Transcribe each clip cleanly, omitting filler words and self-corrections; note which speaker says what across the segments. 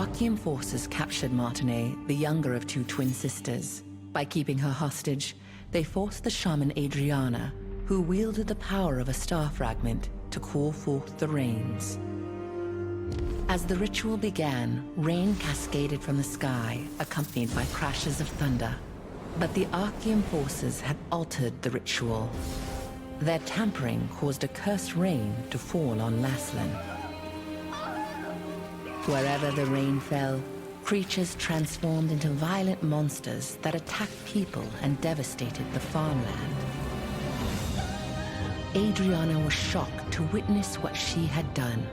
Speaker 1: Archean forces captured Martinet, the younger of two twin sisters. By keeping her hostage, they forced the shaman Adriana, who wielded the power of a star fragment, to call forth the rains. As the ritual began, rain cascaded from the sky, accompanied by crashes of thunder. But the Archean forces had altered the ritual. Their tampering caused a cursed rain to fall on Laslan. Wherever the rain fell, creatures transformed into violent monsters that attacked people and devastated the farmland. Adriana was shocked to witness what she had done.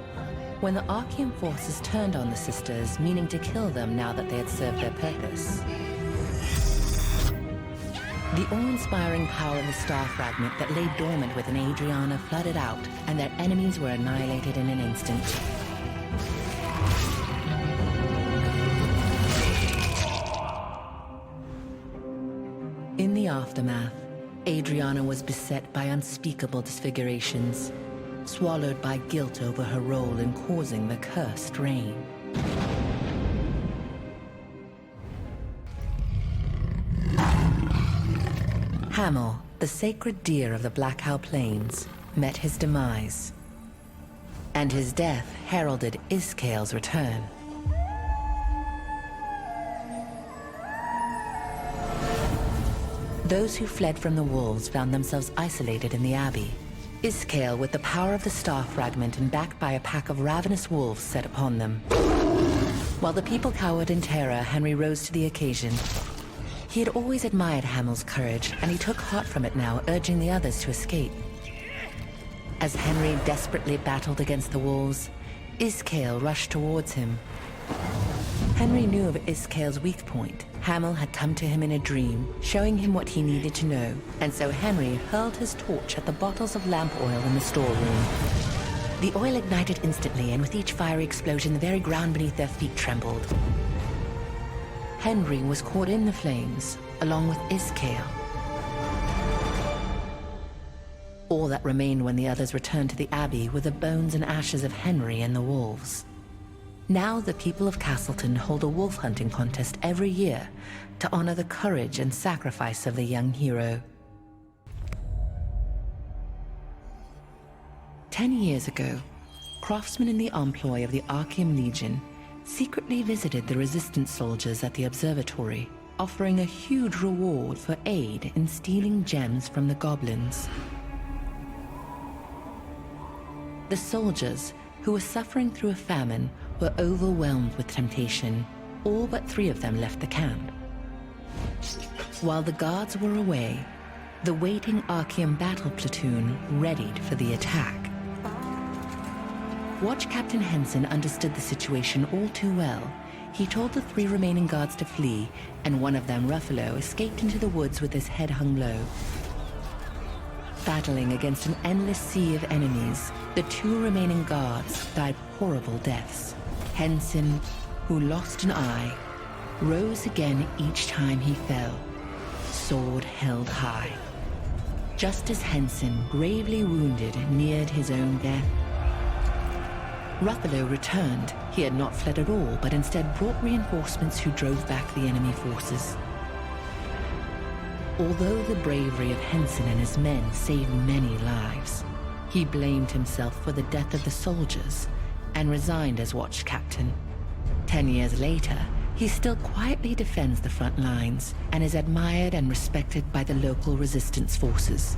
Speaker 1: When the Archean forces turned on the sisters, meaning to kill them now that they had served their purpose. The awe-inspiring power of the star fragment that lay dormant within Adriana flooded out, and their enemies were annihilated in an instant. In the aftermath, Adriana was beset by unspeakable disfigurations, swallowed by guilt over her role in causing the cursed rain. Hamel, the sacred deer of the Black Owl Plains, met his demise, and his death heralded Iskael's return. Those who fled from the wolves found themselves isolated in the Abbey. Iskael, with the power of the star fragment and backed by a pack of ravenous wolves, set upon them. While the people cowered in terror, Henry rose to the occasion. He had always admired Hamel's courage, and he took heart from it now, urging the others to escape. As Henry desperately battled against the wolves, Iskael rushed towards him. Henry knew of Iskael's weak point. Hamel had come to him in a dream, showing him what he needed to know, and so Henry hurled his torch at the bottles of lamp oil in the storeroom. The oil ignited instantly, and with each fiery explosion, the very ground beneath their feet trembled. Henry was caught in the flames, along with Iskael. All that remained when the others returned to the Abbey were the bones and ashes of Henry and the wolves. Now the people of Castleton hold a wolf hunting contest every year to honor the courage and sacrifice of the young hero. 10 years ago, craftsmen in the employ of the Archean Legion secretly visited the resistance soldiers at the observatory, offering a huge reward for aid in stealing gems from the goblins. The soldiers, who were suffering through a famine, were overwhelmed with temptation. All but 3 of them left the camp. While the guards were away, the waiting Archean battle platoon readied for the attack. Watch Captain Henson understood the situation all too well. He told the 3 remaining guards to flee, and one of them, Ruffalo, escaped into the woods with his head hung low. Battling against an endless sea of enemies, the 2 remaining guards died horrible deaths. Henson, who lost an eye, rose again each time he fell, sword held high. Just as Henson, gravely wounded, neared his own death, Ruffalo returned. He had not fled at all, but instead brought reinforcements who drove back the enemy forces. Although the bravery of Henson and his men saved many lives, he blamed himself for the death of the soldiers and resigned as watch captain. 10 years later, he still quietly defends the front lines and is admired and respected by the local resistance forces.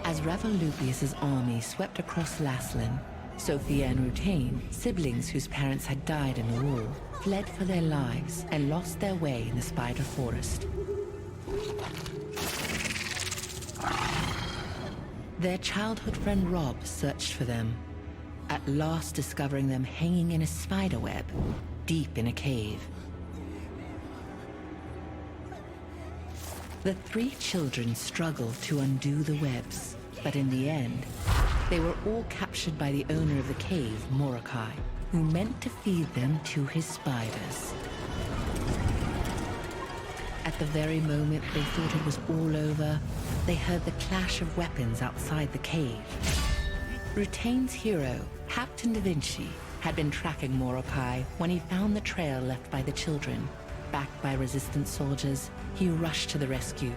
Speaker 1: As Revolupius's army swept across Laslan, Sophia and Rutain, siblings whose parents had died in the war, fled for their lives and lost their way in the Spider Forest. Their childhood friend Rob searched for them, at last discovering them hanging in a spider web, deep in a cave. The 3 children struggled to undo the webs, but in the end, they were all captured by the owner of the cave, Mordecai, who meant to feed them to his spiders. At the very moment they thought it was all over, they heard the clash of weapons outside the cave. Rutaine's hero, Captain Da Vinci, had been tracking Morokai when he found the trail left by the children. Backed by resistance soldiers, he rushed to the rescue.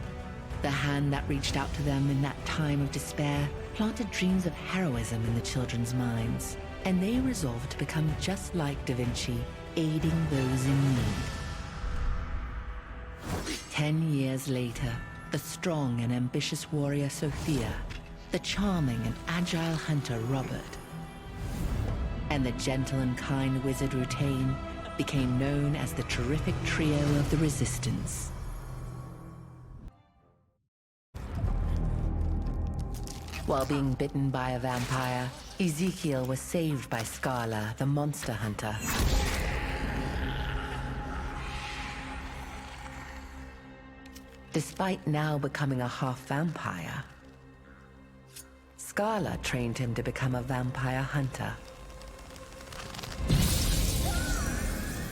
Speaker 1: The hand that reached out to them in that time of despair planted dreams of heroism in the children's minds, and they resolved to become just like Da Vinci, aiding those in need. 10 years later, the strong and ambitious warrior Sophia, the charming and agile hunter Robert, and the gentle and kind wizard Rutaine became known as the terrific trio of the Resistance. While being bitten by a vampire, Ezekiel was saved by Scala, the monster hunter. Despite now becoming a half-vampire, Scala trained him to become a vampire hunter.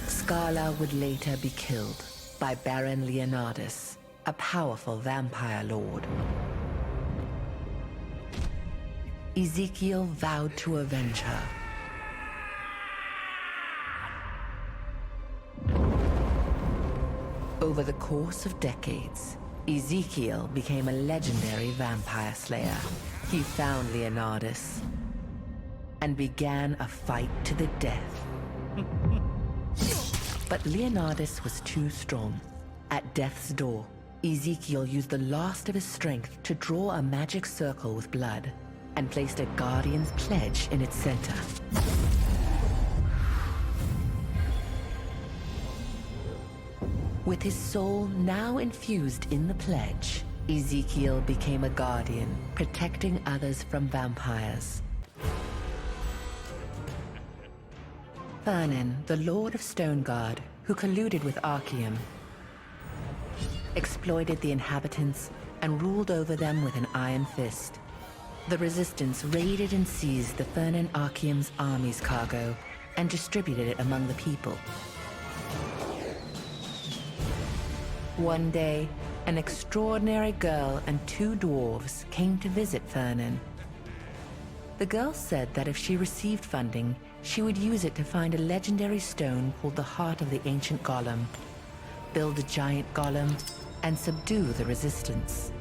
Speaker 1: Scala would later be killed by Baron Leonardus, a powerful vampire lord. Ezekiel vowed to avenge her. Over the course of decades, Ezekiel became a legendary vampire slayer. He found Leonardus and began a fight to the death. But Leonardus was too strong. At death's door, Ezekiel used the last of his strength to draw a magic circle with blood and placed a guardian's pledge in its center. With his soul now infused in the pledge, Ezekiel became a guardian, protecting others from vampires. Vernon, the Lord of Stoneguard, who colluded with Archeum, exploited the inhabitants and ruled over them with an iron fist. The Resistance raided and seized the Vernon Archeum's army's cargo and distributed it among the people. One day, an extraordinary girl and 2 dwarves came to visit Vernon. The girl said that if she received funding, she would use it to find a legendary stone called the Heart of the Ancient Golem, build a giant golem, and subdue the Resistance.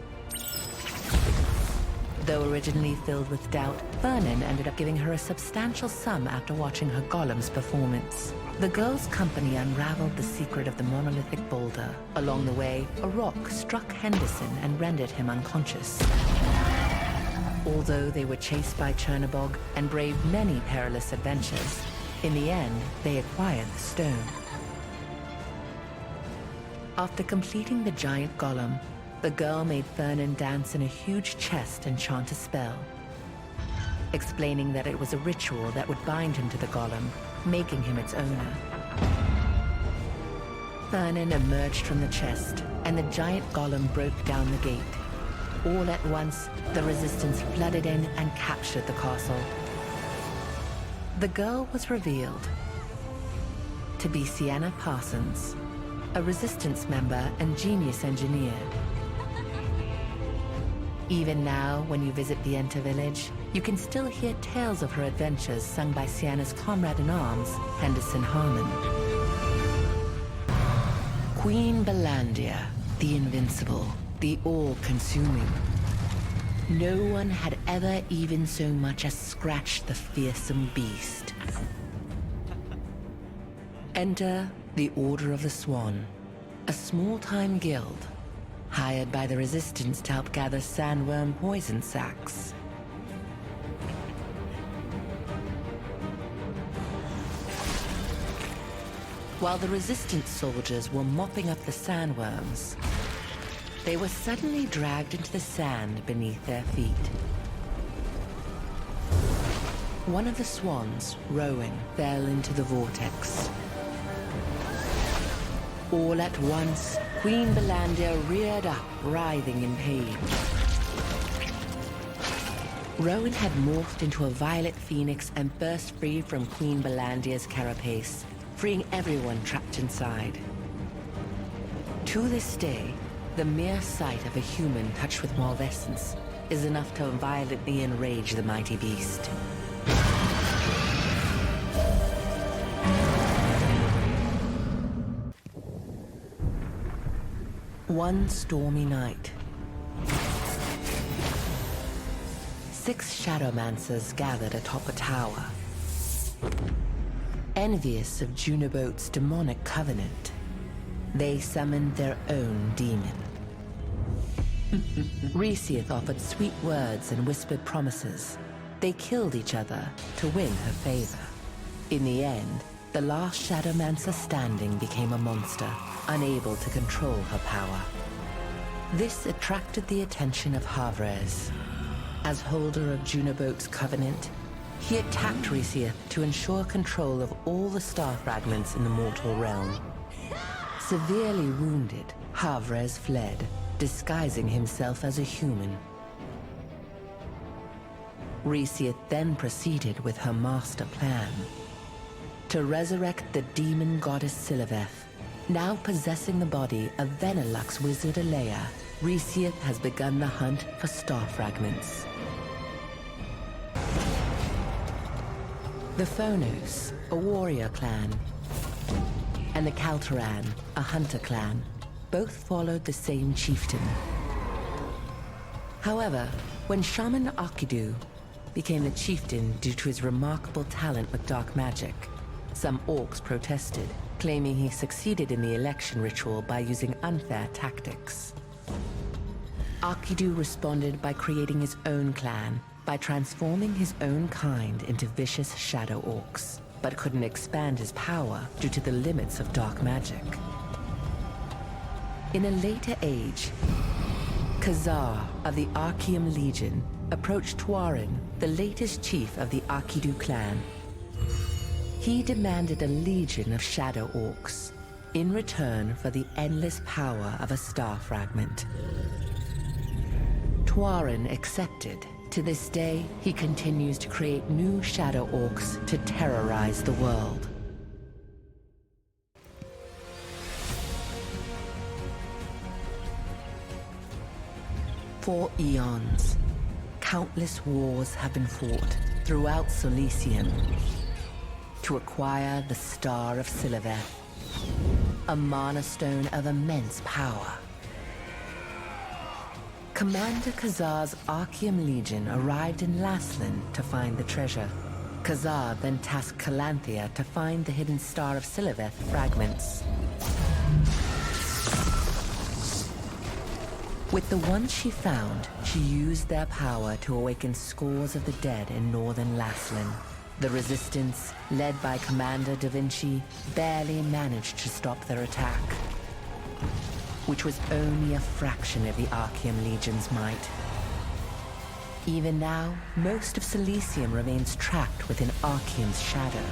Speaker 1: Though originally filled with doubt, Vernon ended up giving her a substantial sum after watching her golem's performance. The girl's company unraveled the secret of the monolithic boulder. Along the way, a rock struck Henderson and rendered him unconscious. Although they were chased by Chernobog and braved many perilous adventures, in the end, they acquired the stone. After completing the giant golem, the girl made Vernon dance in a huge chest and chant a spell, explaining that it was a ritual that would bind him to the golem, making him its owner. Vernon emerged from the chest, and the giant golem broke down the gate. All at once, the Resistance flooded in and captured the castle. The girl was revealed to be Sienna Parsons, a Resistance member and genius engineer. Even now, when you visit the Enter village, you can still hear tales of her adventures sung by Sienna's comrade-in-arms, Henderson Harmon. Queen Belandia, the invincible, the all-consuming. No one had ever even so much as scratched the fearsome beast. Enter the Order of the Swan, a small-time guild hired by the Resistance to help gather sandworm poison sacs. While the Resistance soldiers were mopping up the sandworms, they were suddenly dragged into the sand beneath their feet. One of the swans, rowing, fell into the vortex. All at once, Queen Belandia reared up, writhing in pain. Rowan had morphed into a violet phoenix and burst free from Queen Belandia's carapace, freeing everyone trapped inside. To this day, the mere sight of a human touched with malvescence is enough to violently enrage the mighty beast. One stormy night, 6 Shadowmancers gathered atop a tower. Envious of Junobote's demonic covenant, they summoned their own demon. Resiath offered sweet words and whispered promises. They killed each other to win her favor. In the end, the last Shadowmancer standing became a monster, unable to control her power. This attracted the attention of Havrez. As holder of Junobote's covenant, he attacked Resiath to ensure control of all the star fragments in the mortal realm. Severely wounded, Havrez fled, disguising himself as a human. Resiath then proceeded with her master plan. To resurrect the demon goddess Siliveth, now possessing the body of Venelux wizard Alea, Resiath has begun the hunt for star fragments. The Phonos, a warrior clan, and the Kaltaran, a hunter clan, both followed the same chieftain. However, when Shaman Akidu became the chieftain due to his remarkable talent with dark magic, some orcs protested, claiming he succeeded in the election ritual by using unfair tactics. Akidu responded by creating his own clan, by transforming his own kind into vicious shadow orcs, but couldn't expand his power due to the limits of dark magic. In a later age, Khazar of the Archeum Legion approached Tuarin, the latest chief of the Akidu clan. He demanded a legion of shadow orcs in return for the endless power of a star fragment. Tuarin accepted. To this day, he continues to create new shadow orcs to terrorize the world. For eons, countless wars have been fought throughout Silesium to acquire the Star of Siliveth, a mana stone of immense power. Commander Khazar's Archeum Legion arrived in Laslan to find the treasure. Khazar then tasked Calanthea to find the hidden Star of Siliveth fragments. With the ones she found, she used their power to awaken scores of the dead in northern Laslan. The Resistance, led by Commander Da Vinci, barely managed to stop their attack, which was only a fraction of the Archeum Legion's might. Even now, most of Silesium remains trapped within Archeum's shadow.